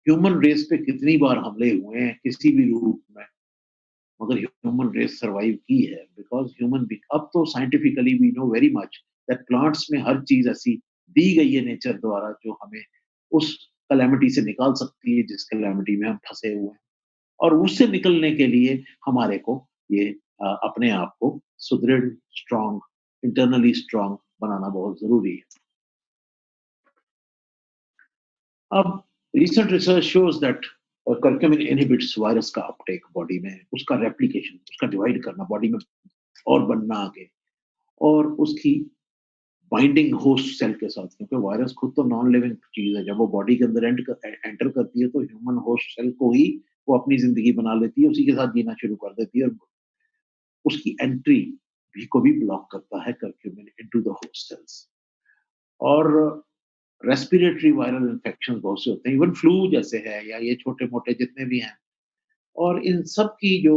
Human race पे कितनी बार हमले हुए हैं किसी भी रूप में, मगर ह्यूमन रेस सरवाइव की है बिकॉज ह्यूमन बी। अब तो scientifically we know very much that plants में हर चीज ऐसी दी गई है नेचर द्वारा जो हमें उस कैलेमिटी से निकाल सकती है जिस कैलेमिटी में हम फंसे हुए हैं। और उससे निकलने के लिए हमारे को ये अपने आप को सुदृढ़, स्ट्रांग, इंटरनली स्ट्रांग बनाना बहुत जरूरी है। अब recent research shows that curcumin inhibits virus का अपटेक बॉडी में, उसका रेप्लिकेशन, उसका डिवाइड करना बॉडी में और बनना आगे, और उसकी बाइंडिंग होस्ट सेल के साथ, क्योंकि वायरस खुद तो नॉन लिविंग चीज है। जब वो बॉडी के अंदर एंटर करती है तो ह्यूमन होस्ट सेल को ही वो अपनी जिंदगी बना लेती है, उसी के साथ जीना शुरू कर देती है, और उसकी एंट्री भी को भी ब्लॉक करता है curcumin into the host cells. और रेस्पिरेटरी वायरल इन्फेक्शन बहुत से होते हैं, इवन फ्लू जैसे है या ये छोटे मोटे जितने भी हैं, और इन सब की जो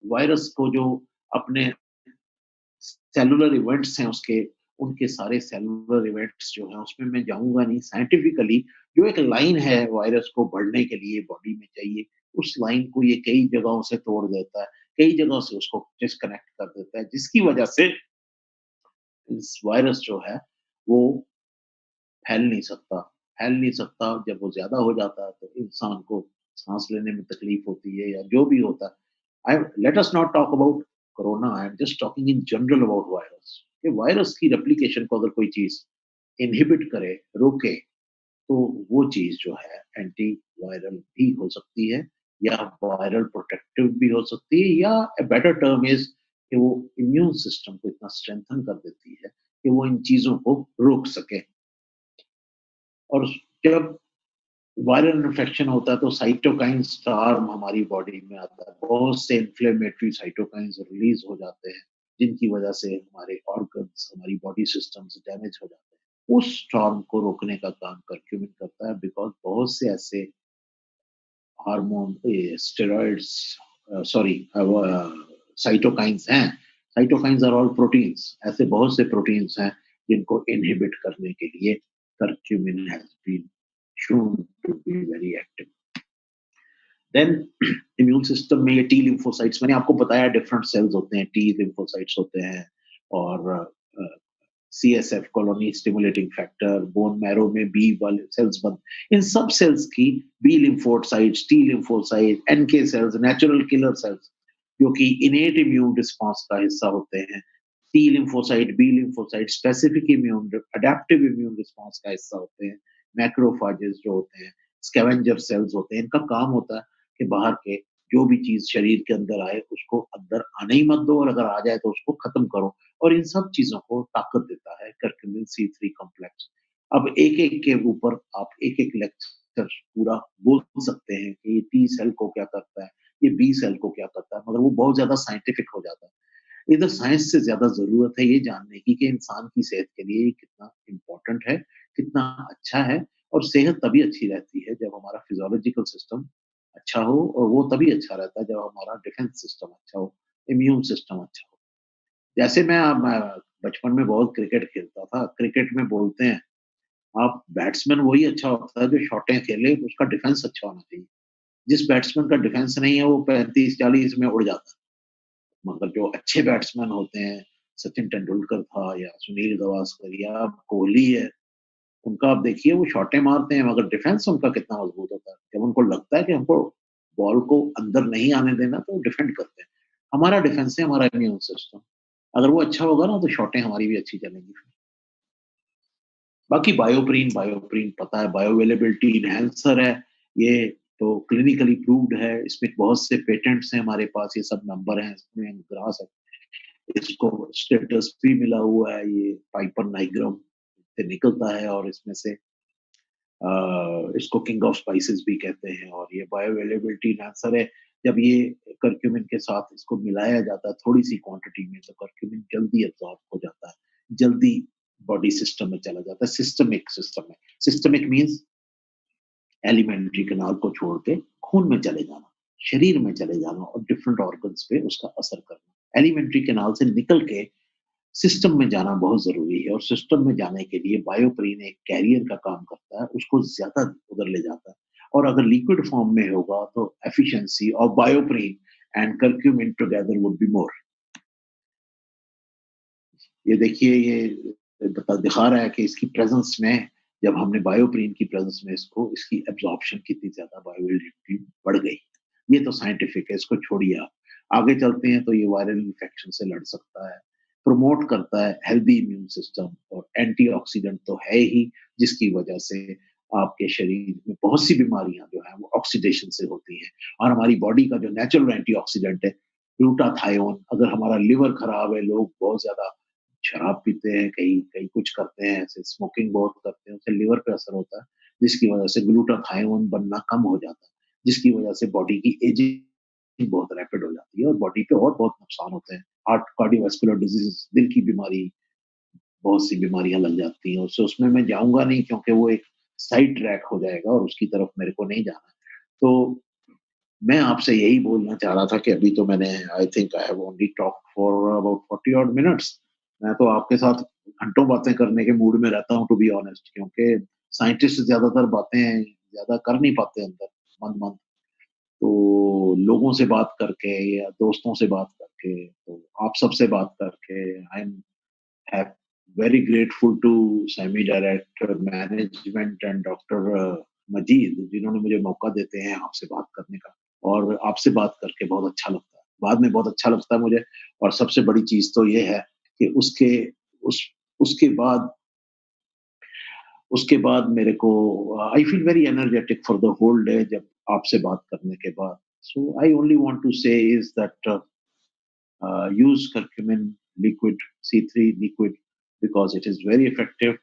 वायरस को जो अपने सेलुलर इवेंट्स हैं उसके, उनके सारे सेलुलर इवेंट्स जो हैं उसमें मैं जाऊंगा नहीं। साइंटिफिकली जो एक लाइन है वायरस को बढ़ने के लिए बॉडी में चाहिए, उस लाइन को ये कई जगहों से तोड़ देता है, कई जगहों से उसको डिस्कनेक्ट कर देता है, जिसकी वजह से इस वायरस जो है वो फैल नहीं सकता। फैल नहीं सकता, जब वो ज़्यादा हो जाता है तो इंसान को साँस लेने में तकलीफ होती है या जो भी होता है। I let us not talk about corona, I am just talking in general about virus. ये वायरस की रेप्लिकेशन को अगर कोई चीज़ इनहिबिट करे, रोके, तो वो चीज़ जो है एंटी वायरल भी हो सकती है या वायरल प्रोटेक्टिव भी हो सकती है, या अ बेटर टर्म इज़ कि वो इम्यून सिस्टम को इतना स्ट्रेंथन कर देती है कि वो इन चीज़ों को रोक सके। और जब वायरल इन्फेक्शन होता है तो साइटोकाइन स्टार्म हमारी बॉडी में आता है। बहुत से इन्फ्लेमेटरी साइटोकाइन्स रिलीज हो जाते हैं जिनकी वजह से हमारे ऑर्गन्स, हमारी बॉडी सिस्टम्स डैमेज हो जाते हैं। उस स्टार्म को रोकने का काम करक्यूमिन करता है, बिकॉज बहुत से ऐसे हार्मोन, स्टेरॉइड्स, सॉरी, साइटोकाइन्स हैं। Cytokines are all proteins. ऐसे बहुत से प्रोटीन्स हैं जिनको इनहिबिट करने के लिए curcumin has been shown to be very active. Then immune system में ये टी लिम्फोसाइट्स, मैंने आपको बताया डिफरेंट सेल्स होते हैं, टी लिम्फोसाइट्स होते हैं, और CSF colony stimulating factor, bone marrow में बी वाले सेल्स बन, इन सब सेल्स की B lymphocytes, T lymphocyte, NK cells, natural killer cells जो कि इनेट इम्यून रिस्पांस का हिस्सा होते हैं। T lymphocyte, B lymphocyte specific immune adaptive immune response का हिस्सा होते हैं। मैक्रोफाजेस जो होते हैं, स्कैवेंजर सेल्स होते हैं। इनका काम होता है कि बाहर के जो भी चीज शरीर के अंदर आए उसको अंदर आने ही मत दो, और अगर आ जाए तो उसको खत्म करो। और इन सब चीजों को ताकत देता है करक्यूमिन C3 कॉम्प्लेक्स। अब एक एक के ऊपर आप एक एक लेक्चर पूरा बोल सकते हैं कि ये टी सेल को क्या करता है, ये बी सेल को क्या करता है, मगर वो बहुत ज्यादा साइंटिफिक हो जाता है। इधर साइंस से ज्यादा जरूरत है ये जानने की कि इंसान की सेहत के लिए ये कितना इम्पोर्टेंट है, कितना अच्छा है। और सेहत तभी अच्छी रहती है जब हमारा फिजियोलॉजिकल सिस्टम अच्छा हो, और वो तभी अच्छा रहता है जब हमारा डिफेंस सिस्टम अच्छा हो, इम्यून सिस्टम अच्छा हो। जैसे मैं बचपन में बहुत क्रिकेट खेलता था। क्रिकेट में बोलते हैं आप बैट्समैन वही अच्छा होता है जो शॉटें खेले, उसका डिफेंस अच्छा होना चाहिए। जिस बैट्समैन का डिफेंस नहीं है वो 35-40 में उड़ जाता है। मगर जो अच्छे बैट्समैन होते हैं, सचिन तेंदुलकर था या सुनील गावस्कर या कोहली है, उनका आप देखिए वो शॉटें मारते हैं मगर डिफेंस उनका कितना मजबूत होता है। जब उनको लगता है कि हमको बॉल को अंदर नहीं आने देना तो वो डिफेंड करते हैं। हमारा डिफेंस है हमारा इम्यून सिस्टम। अगर वो अच्छा होगा ना तो शॉटें हमारी भी अच्छी चलेंगी फिर। बाकी बायोप्रीन पता है बायोअवेलेबिलिटी एनहांसर है। ये तो क्लिनिकली प्रूव्ड है। इसमें बहुत से पेटेंट्स हैं हमारे पास, ये सब नंबर हैं इसमें हम गिना सकते हैं। इसको स्टेटस भी मिला हुआ है, ये पाइपर नाइग्रम से निकलता है और इसमें से इसको किंग ऑफ स्पाइसेस भी कहते हैं और ये बायोअवेलेबिलिटी एनहांसर है। जब ये करक्यूमिन के साथ इसको मिलाया जाता है थोड़ी सी क्वांटिटी में तो करक्यूमिन जल्दी एब्जॉर्ब हो जाता है, जल्दी बॉडी सिस्टम में चला जाता है। सिस्टमिक सिस्टम में, सिस्टमिक मीन्स एलिमेंट्री कैनाल को छोड़ के खून में चले जाना, शरीर में चले जाना और डिफरेंट ऑर्गन्स पे उसका असर करना। एलिमेंट्री कैनाल से निकल के सिस्टम में जाना बहुत ज़रूरी है और सिस्टम में जाने के लिए बायोप्रीन एक कैरियर का काम करता है, उसको ज़्यादा उधर ले जाता है। और अगर लिक्विड फॉर्म में होगा तो efficiency of BioPerine and curcumin together would be more. ये देखिए ये दिखा रहा है कि इसकी प्रेजेंस में जब हमने बायोप्रीन की प्रेजेंस में इसको इसकी एब्जॉर्प्शन कितनी ज़्यादा बायोअवेलेबिलिटी बढ़ गई। ये तो साइंटिफिक है, इसको छोड़िए आप। आगे चलते हैं तो ये वायरल इन्फेक्शन से लड़ सकता है, प्रमोट करता है हेल्दी इम्यून सिस्टम और एंटीऑक्सीडेंट तो है ही, जिसकी वजह से आपके शरीर में बहुत सी बीमारियां जो है वो ऑक्सीडेशन से होती हैं। और हमारी बॉडी का जो नेचुरल एंटीऑक्सीडेंट है ग्लूटाथायोन, अगर हमारा लिवर खराब है, लोग बहुत ज्यादा शराब पीते हैं, कई कई कुछ करते हैं, ऐसे स्मोकिंग बहुत करते हैं, उससे लिवर पे असर होता है, जिसकी वजह से ग्लूटाथायोन बनना कम हो जाता है, जिसकी वजह से बॉडी की एजिंग बहुत रैपिड हो जाती है और बॉडी पे और बहुत नुकसान होते हैं। हार्ट कार्डियोवास्कुलर डिजीज, दिल की बीमारी, बहुत सी बीमारियां लग जाती हैं उससे। उसमें मैं जाऊंगा नहीं क्योंकि वो एक साइड ट्रैक हो जाएगा और उसकी तरफ मेरे को नहीं जाना। तो मैं आपसे यही बोलना चाह रहा था कि अभी तो मैंने I think I have only talk for about 40 odd minutes. मैं तो आपके साथ घंटों बातें करने के मूड में रहता हूँ टू बी ऑनेस्ट, क्योंकि साइंटिस्ट ज्यादातर बातें ज्यादा कर नहीं पाते अंदर मंद मंद। तो लोगों से बात करके या दोस्तों से बात करके, तो आप सबसे बात करके I am very grateful to semi director management and doctor Majid, जिन्होंने मुझे मौका देते हैं आपसे बात करने का। और आपसे बात करके बहुत अच्छा लगता है, बाद में बहुत अच्छा लगता है मुझे। और सबसे बड़ी चीज तो ये है कि उस उसके बाद मेरे को I feel very energetic for the whole day जब आपसे बात करने के बाद। So I only want to say is that use curcumin liquid, C3 liquid, because it is very effective.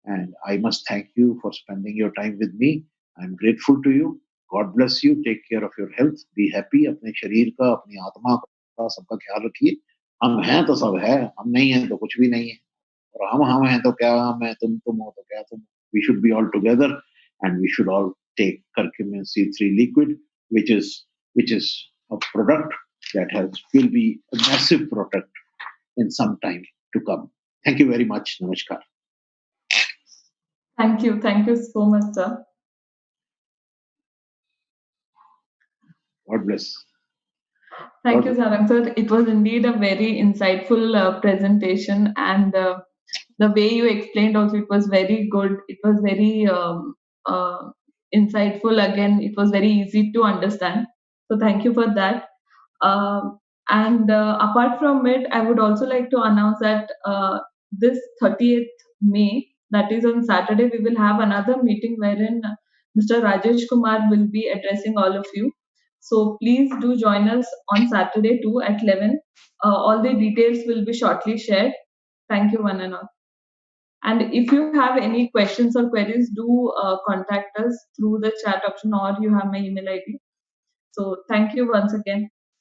And I must thank you for spending your time with me. I'm grateful to you. God bless you. Take care of your health. Be happy. अपने शरीर का, अपनी आत्मा का, सबका ख्याल रखिए। हम हैं तो सब है, हम नहीं हैं तो कुछ भी नहीं है। और हम हैं तो क्या हम हैं, तुम हो तो क्या तुम। We should be all together, and we should all take curcumin C3 liquid, which is a product that will be a massive product in some time to come. Thank you very much. Namaskar. Thank you so much, sir. God bless. Thank you, Sarang sir. It was indeed a very insightful presentation, and the way you explained also, it was very good. It was very insightful. Again, it was very easy to understand. So thank you for that. Uh, and apart from it, I would also like to announce that this 30th May, that is on Saturday, we will have another meeting wherein Mr. Rajesh Kumar will be addressing all of you. So please do join us on Saturday too at 11. All the details will be shortly shared. Thank you, one and all. And if you have any questions or queries, do contact us through the chat option or you have my email ID. So thank you once again.